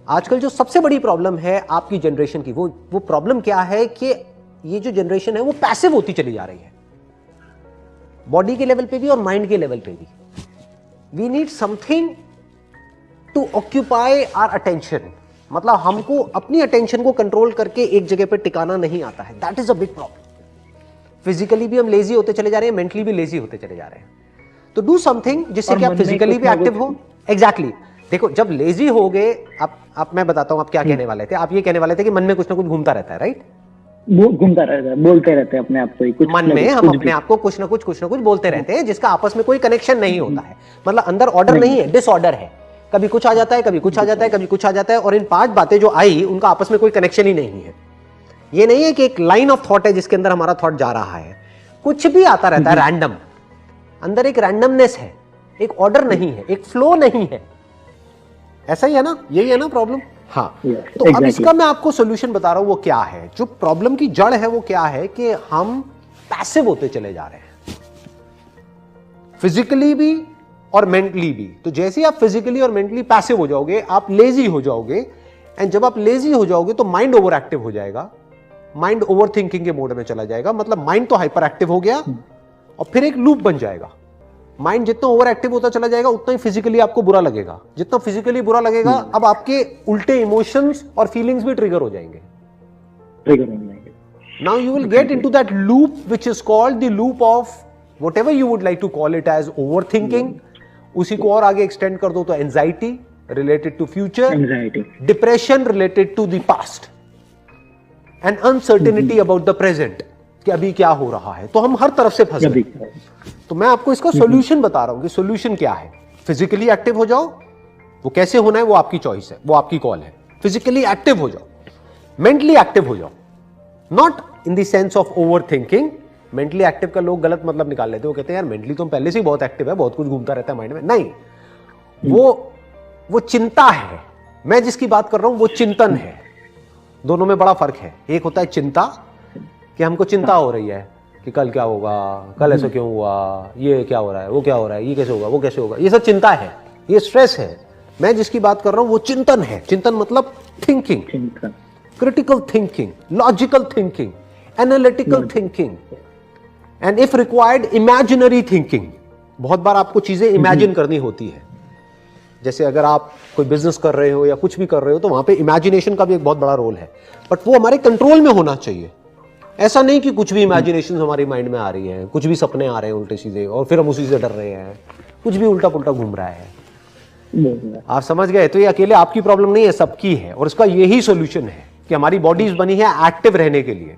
आजकल जो सबसे बड़ी प्रॉब्लम है आपकी जनरेशन की, वो प्रॉब्लम क्या है कि ये जो जनरेशन है वो पैसिव होती चली जा रही है, बॉडी के लेवल पे भी और माइंड के लेवल पे भी। We need something to occupy our attention, मतलब हमको अपनी अटेंशन को कंट्रोल करके एक जगह पे टिकाना नहीं आता है। That is a big problem. Physically भी हम लेजी होते चले जा रहे हैं, मेंटली भी लेजी होते चले जा रहे हैं। तो डू समथिंग जिससे कि आप फिजिकली भी एक्टिव हो। एग्जैक्टली देखो, जब लेजी हो गए आप मैं बताता हूं आप क्या कहने वाले थे। आप ये कहने वाले थे कि मन में कुछ ना कुछ घूमता रहता है, राइट? घूमता रहता है, बोलते रहते हैं अपने आप को ही, कुछ मन में हम अपने आप को कुछ ना कुछ बोलते रहते हैं, जिसका आपस में कोई कनेक्शन नहीं होता है। मतलब अंदर ऑर्डर नहीं है, डिसऑर्डर है। कभी कुछ आ जाता है, कभी कुछ आ जाता है, कभी कुछ आ जाता है, और इन 5 बातें जो आई उनका आपस में कोई कनेक्शन ही नहीं है। ये नहीं है कि एक लाइन ऑफ थॉट है जिसके अंदर हमारा थॉट जा रहा है। कुछ भी आता रहता है रैंडम। अंदर एक रैंडमनेस है, एक ऑर्डर नहीं है, एक फ्लो नहीं है। ऐसा ही है ना? यही है ना प्रॉब्लम? हाँ। तो अब इसका मैं आपको सॉल्यूशन बता रहा हूं। वो क्या है? जो प्रॉब्लम की जड़ है वो क्या है कि हम पैसिव होते चले जा रहे हैं, फिजिकली भी और मेंटली भी। तो जैसे ही आप फिजिकली और मेंटली पैसिव हो जाओगे, आप लेजी हो जाओगे। एंड जब आप लेजी हो जाओगे तो माइंड ओवर एक्टिव हो जाएगा, माइंड ओवर थिंकिंग के मोड में चला जाएगा। मतलब माइंड तो हाइपर एक्टिव हो गया और फिर एक लूप बन जाएगा। माइंड जितना ओवर एक्टिव होता चला जाएगा उतना ही फिजिकली आपको बुरा लगेगा। जितना फिजिकली बुरा लगेगा, अब आपके उल्टे इमोशंस और फीलिंग्स भी ट्रिगर हो जाएंगे। Now you will get into that loop which is called the loop of whatever you would like to call it as overthinking. उसी को और आगे एक्सटेंड कर दो तो anxiety related to future, depression related to the past, and uncertainty about the present कि अभी क्या हो रहा है। तो हम हर तरफ से फंस गए। तो मैं आपको इसका सॉल्यूशन बता रहा हूं कि सॉल्यूशन क्या है। फिजिकली एक्टिव हो जाओ। वो कैसे होना है वो आपकी चॉइस है, वो आपकी कॉल है। फिजिकली एक्टिव हो जाओ, मेंटली एक्टिव हो जाओ, not in the sense of over thinking. Mentally active का लोग गलत मतलब निकाल लेते हैं। वो कहते हैं यार मेंटली तो पहले से ही बहुत एक्टिव है, बहुत कुछ घूमता रहता है माइंड में। नहीं, वो चिंता है। मैं जिसकी बात कर रहा हूं वो चिंतन है। दोनों में बड़ा फर्क है। एक होता है चिंता कि हमको चिंता हो रही है कि कल क्या होगा, कल ऐसा क्यों हुआ, ये क्या हो रहा है, वो क्या हो रहा है, ये कैसे होगा, वो कैसे होगा। ये सब चिंता है, ये स्ट्रेस है। मैं जिसकी बात कर रहा हूं वो चिंतन है। चिंतन मतलब thinking, critical thinking, logical thinking, analytical thinking, and if required imaginary thinking. बहुत बार आपको चीजें इमेजिन करनी होती है। जैसे अगर आप कोई बिजनेस कर रहे हो या कुछ भी कर रहे हो तो वहां पे इमेजिनेशन का भी एक बहुत बड़ा रोल है, बट वो हमारे कंट्रोल में होना चाहिए। ऐसा नहीं कि कुछ भी इमेजिनेशन हमारी माइंड में आ रही है, कुछ भी सपने आ रहे हैं उल्टे सीधे और फिर हम उसी से डर रहे हैं, कुछ भी उल्टा पुल्टा घूम रहा है। आप समझ गए? तो ये अकेले आपकी प्रॉब्लम नहीं है, सबकी है। और इसका यही सॉल्यूशन है कि हमारी बॉडीज बनी है एक्टिव रहने के लिए।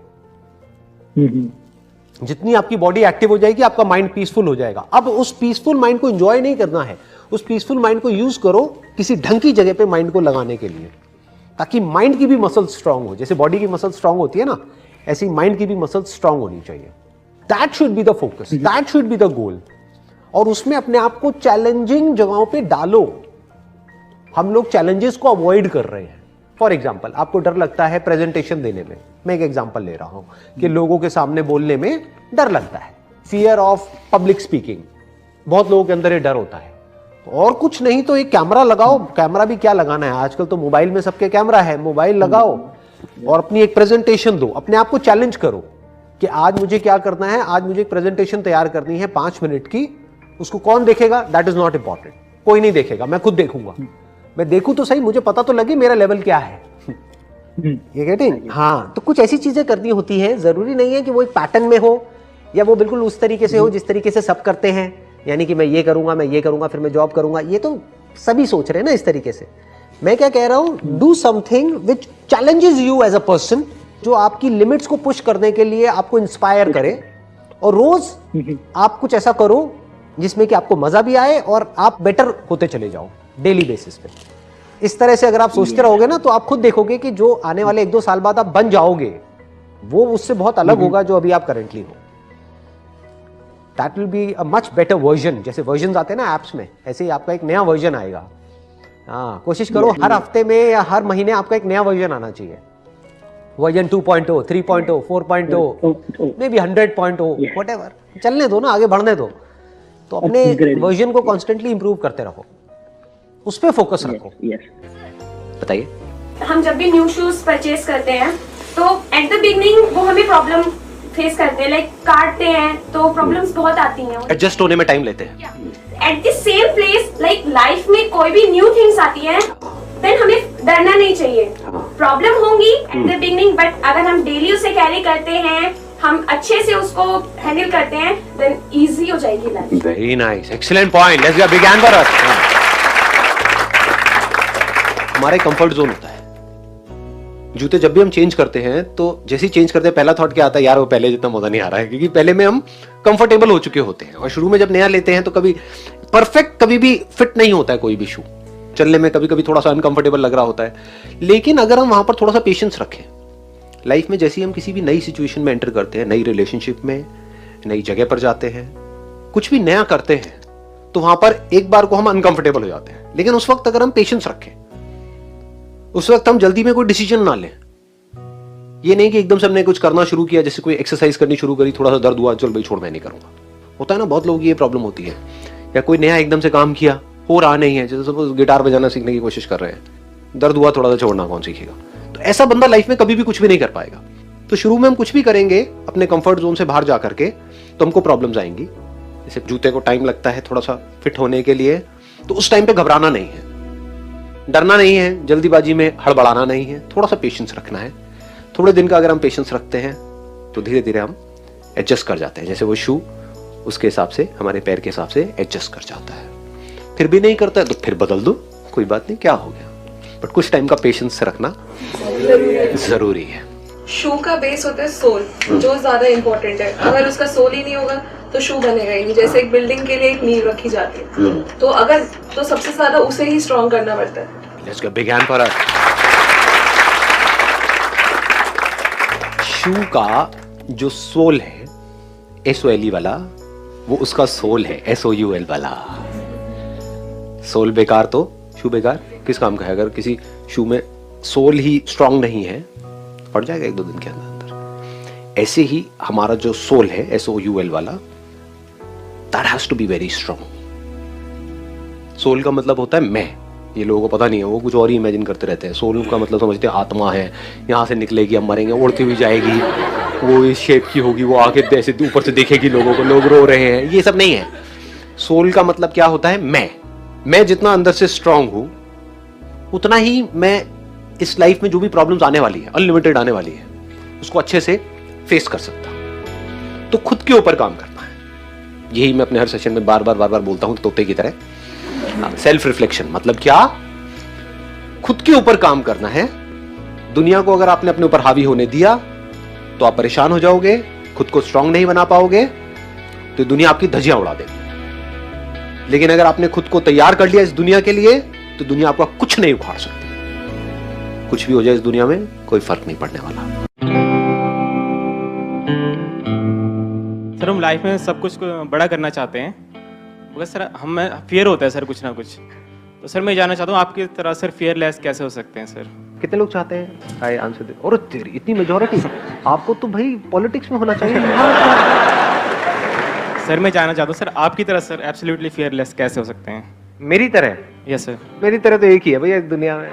जितनी आपकी बॉडी एक्टिव हो जाएगी आपका माइंड पीसफुल हो जाएगा। अब उस पीसफुल माइंड को एंजॉय नहीं करना है, उस पीसफुल माइंड को यूज करो किसी ढंग की जगह पे माइंड को लगाने के लिए, ताकि माइंड की भी मसल स्ट्रांग हो। जैसे बॉडी की मसल स्ट्रांग होती है ना, ऐसी माइंड की भी मसल स्ट्रांग होनी चाहिए। That should be the focus, that should be the goal. और उसमें अपने आप को चैलेंजिंग जगहों पे डालो। हम लोग चैलेंजेस को अवॉइड कर रहे हैं। फॉर एग्जाम्पल, आपको डर लगता है प्रेजेंटेशन देने में। मैं एक एग्जाम्पल ले रहा हूं कि लोगों के सामने बोलने में डर लगता है, फियर ऑफ पब्लिक स्पीकिंग। बहुत लोगों के अंदर ये डर होता है। और कुछ नहीं तो एक कैमरा लगाओ। कैमरा भी क्या लगाना है, आजकल तो मोबाइल में सबके कैमरा है। मोबाइल लगाओ और अपनी एक प्रेजेंटेशन दो। अपने आप को चैलेंज करो कि आज मुझे क्या करना है। आज मुझे एक प्रेजेंटेशन तैयार करनी है 5 मिनट की। उसको कौन देखेगा? That is not important. कोई नहीं देखेगा, मैं खुद देखूंगा। मैं देखूं तो सही, मुझे पता तो लगे मेरा लेवल क्या है। ये गेटिंग? हाँ। तो कुछ ऐसी चीजें करनी होती हैं। जरूरी नहीं है कि वो एक पैटर्न में हो या वो बिल्कुल उस तरीके से हो जिस तरीके से सब करते हैं। यानी कि मैं ये करूंगा फिर मैं जॉब करूंगा। ये तो सभी सोच रहे हैं ना इस तरीके से। मैं क्या कह रहा हूं, do something which challenges you as a person, जो आपकी लिमिट्स को पुश करने के लिए आपको इंस्पायर करे। और रोज आप कुछ ऐसा करो जिसमें कि आपको मजा भी आए और आप बेटर होते चले जाओ डेली बेसिस पे। इस तरह से अगर आप सोचते रहोगे ना, तो आप खुद देखोगे कि जो आने वाले 1-2 साल बाद आप बन जाओगे वो उससे बहुत अलग होगा जो अभी आप करेंटली हो। That will be a much better version. जैसे वर्जन आते हैं ना ऐप्स में, ऐसे ही आपका एक नया वर्जन आएगा। हाँ, कोशिश करो हर हफ्ते में या हर महीने आपका एक नया वर्जन आना चाहिए। Version 2.0, 3.0, 4.0, may be 100.0, whatever. चलने दो ना, आगे बढ़ने दो। तो अपने वर्जन को कॉन्स्टेंटली इंप्रूव करते रहो, उस पर फोकस रखो। बताइए। हम जब भी न्यू शूज परचेज करते हैं तो एट द बिगनिंग वो हमें प्रॉब्लम फेस करते हैं, लाइक काटते हैं तो प्रॉब्लम्स बहुत आती हैं, एडजस्ट होने में टाइम लेते हैं। At the same place like life में कोई भी न्यू थिंग्स आती है देन हमें डरना नहीं चाहिए। प्रॉब्लम होंगी एट द बिगनिंग, बट अगर हम डेली उसे कैरी करते हैं, हम अच्छे से उसको हैंडल करते हैं, देन इजी हो जाएगी life. Very nice, excellent point, let's give a big hand for अस। हमारे कंफर्ट जोन होता है। जूते जब भी हम चेंज करते हैं तो जैसे ही चेंज करते हैं पहला थॉट क्या आता है, यार वो पहले जितना मजा नहीं आ रहा है, क्योंकि पहले में हम कंफर्टेबल हो चुके होते हैं। और शुरू में जब नया लेते हैं तो कभी परफेक्ट कभी भी फिट नहीं होता है कोई भी शू, चलने में कभी कभी थोड़ा सा अनकंफर्टेबल लग रहा होता है। लेकिन अगर हम वहां पर थोड़ा सा पेशेंस रखें, लाइफ में जैसे ही हम किसी भी नई सिचुएशन में एंटर करते हैं, नई रिलेशनशिप में, नई जगह पर जाते हैं, कुछ भी नया करते हैं, तो वहां पर एक बार को हम अनकंफर्टेबल हो जाते हैं। लेकिन उस वक्त अगर हम पेशेंस रखें, उस वक्त हम जल्दी में कोई डिसीजन ना लें। ये नहीं कि एकदम से हमने कुछ करना शुरू किया, जैसे कोई एक्सरसाइज करनी शुरू करी, थोड़ा सा दर्द हुआ, चल भाई छोड़ मैं नहीं करूंगा। होता है ना, बहुत लोगों की ये प्रॉब्लम होती है। या कोई नया एकदम से काम किया, हो रहा नहीं है, जैसे सपोज गिटार बजाना सीखने की कोशिश कर रहे हैं, दर्द हुआ थोड़ा सा, छोड़ना कौन सीखेगा। तो ऐसा बंदा लाइफ में कभी भी कुछ भी नहीं कर पाएगा। तो शुरू में हम कुछ भी करेंगे अपने कंफर्ट जोन से बाहर जा करके तो हमको प्रॉब्लम्स आएंगी। जैसे जूते को टाइम लगता है थोड़ा सा फिट होने के लिए, तो उस टाइम पे घबराना नहीं है, डरना नहीं है, जल्दीबाजी में हड़बड़ाना नहीं है, थोड़ा सा पेशेंस रखना है। थोड़े दिन का अगर हम पेशेंस रखते हैं तो धीरे धीरे हम एडजस्ट कर जाते हैं। जैसे वो शू उसके हिसाब से, हमारे पैर के हिसाब से एडजस्ट कर जाता है। फिर भी नहीं करता है तो फिर बदल दो, कोई बात नहीं, क्या हो गया। बट कुछ टाइम का पेशेंस रखना जरूरी है। शू का बेस होता है सोल, जो ज्यादा इंपॉर्टेंट है। अगर उसका सोल ही नहीं होगा तो शू बनेगा ही नहीं। जैसे एक बिल्डिंग के लिए एक नींव रखी जाती है, तो सबसे ज्यादा उसे ही स्ट्रॉन्ग करना पड़ता है। Let's give a big hand for us. Shoe का जो सोल है, SOLE वाला, वो उसका सोल है, SOUL वाला। सोल बेकार तो शू बेकार किस काम का है। अगर किसी शू में सोल ही स्ट्रांग नहीं है, पड़ जाएगा 1-2 दिन के अंदर। ऐसे ही हमारा जो सोल है, SOUL वाला, that has to be very strong. Soul का मतलब होता है मैं। ये लोगों को पता नहीं है, वो कुछ और ही इमेजिन करते रहते हैं। सोल का मतलब समझते हैं आत्मा है, यहाँ से निकलेगी, हम मरेंगे, उड़ती हुई जाएगी, वो इस शेप की होगी, वो आके ऐसे ऊपर से देखेगी लोगों को, लोग रो रहे हैं। ये सब नहीं है। सोल का मतलब क्या होता है, मैं जितना अंदर से स्ट्रांग हूं उतना ही मैं इस लाइफ में जो भी प्रॉब्लम्स आने वाली है, अनलिमिटेड आने वाली है, उसको अच्छे से फेस कर सकता। तो खुद के ऊपर काम करना है। यही मैं अपने हर सेशन में बार बार बोलता हूं तोते की तरह। सेल्फ रिफ्लेक्शन मतलब क्या, खुद के ऊपर काम करना है। दुनिया को अगर आपने अपने ऊपर हावी होने दिया तो आप परेशान हो जाओगे, खुद को स्ट्रांग नहीं बना पाओगे, तो दुनिया आपकी धज्जियां उड़ा देगी। लेकिन अगर आपने खुद को तैयार कर लिया इस दुनिया के लिए, तो दुनिया आपका कुछ नहीं उखाड़ सकती। कुछ भी हो जाए इस दुनिया में, कोई फर्क नहीं पड़ने वाला। सर हम लाइफ में सब कुछ बड़ा करना चाहते हैं, मगर सर हमें फियर होता है सर कुछ ना कुछ। तो सर मैं जानना चाहता हूँ आपकी तरह सर फियरलेस कैसे हो सकते हैं सर? कितने लोग चाहते हैं? आई आंसर दे। और तेरी इतनी मेजॉरिटी, आपको तो भाई पॉलिटिक्स में होना चाहिए। सर मैं जानना चाहता हूँ सर आपकी तरह सर एब्सोल्युटली फियरलेस कैसे हो सकते हैं? मेरी तरह? Yes sir. मेरी तरह तो एक ही है भैया इस दुनिया में।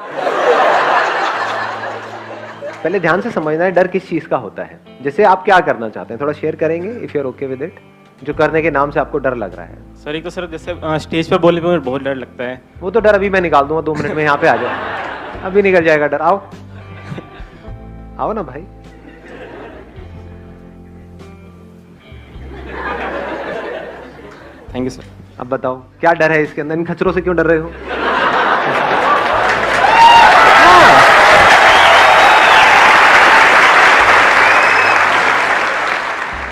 पहले ध्यान से समझना है डर किस चीज का होता है। जैसे आप क्या करना चाहते हैं, थोड़ा शेयर करेंगे if you are okay with it, जो करने के नाम से आपको डर लग रहा है। सर एक तो सर जैसे स्टेज पर बोलने में मुझे बहुत डर लगता है। वो तो डर अभी मैं निकाल दूंगा, 2 मिनट में यहाँ पे आ जाओ, अभी निकल जाएगा डर। आओ आओ ना भाई। Thank you sir. अब बताओ क्या डर है इसके अंदर, इन खचरों से क्यों डर रहे हो?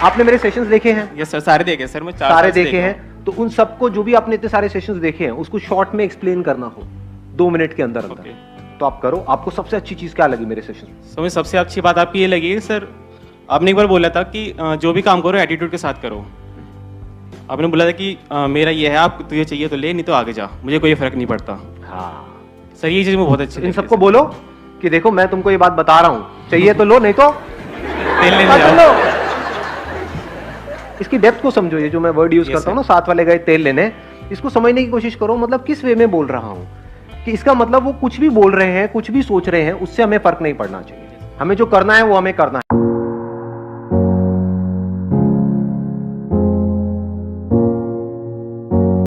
आपने मेरे सेशंस देखे हैं? यस सर, सारे देखे सर, मैं सारे देखे हैं। तो उन सबको, जो भी आपने इतने सारे सेशंस देखे हैं, उसको शॉर्ट में एक्सप्लेन करना हो 2 मिनट के अंदर अंदर, तो आप करो। आपको सबसे अच्छी चीज क्या लगी मेरे सेशन? मुझे सबसे अच्छी बात आपकी ये लगी सर, आपने एक बार बोला था कि जो भी काम करो एटीट्यूड के साथ करो। आपने बोला था कि मेरा ये है, आप तुझे चाहिए तो ले, नहीं तो आगे जा, मुझे कोई फर्क नहीं पड़ता। हाँ सर ये चीज मुझे बहुत अच्छी लगी। इन सबको बोलो कि देखो मैं तुमको ये बात बता रहा हूँ, चाहिए तो लो, नहीं तो तेल लेने जाओ। इसकी डेप्थ को समझो। ये जो मैं वर्ड यूज करता हूँ ना, 7 वाले गए तेल लेने, इसको समझने की कोशिश करो। मतलब किस वे में बोल रहा हूँ कि इसका मतलब वो कुछ भी बोल रहे हैं, कुछ भी सोच रहे हैं, उससे हमें फर्क नहीं पड़ना चाहिए। हमें जो करना है वो हमें करना है।